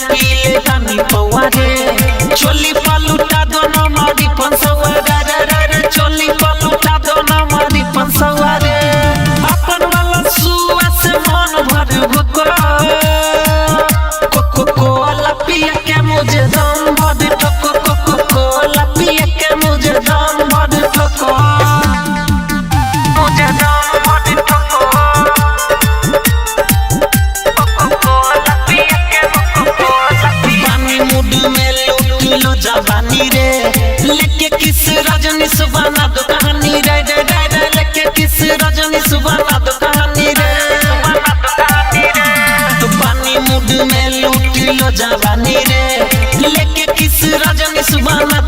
पीले पानी पौआ रे चोली पलुटा दोनों मारी पंसवा रे चोली पलुटा दोनों मारी पंसवा रे अपन वाला सुआ से मन भर भुको कोको कोला पिया के मुझे दम भर ठोको कोको कोला पिया के मुझे दम भर ठोको मुझे दम भर ठोको कोको कोला पिया के कोको कोला पानी मूड में लूट लो जवानी रे लेके किस रजनी सुबाना दो कहानी रे लेके किस रजनी सुबाना दो कहानी रे तो पानी मूड में लूट लो जवानी रे लेके किस रजनी सुबाना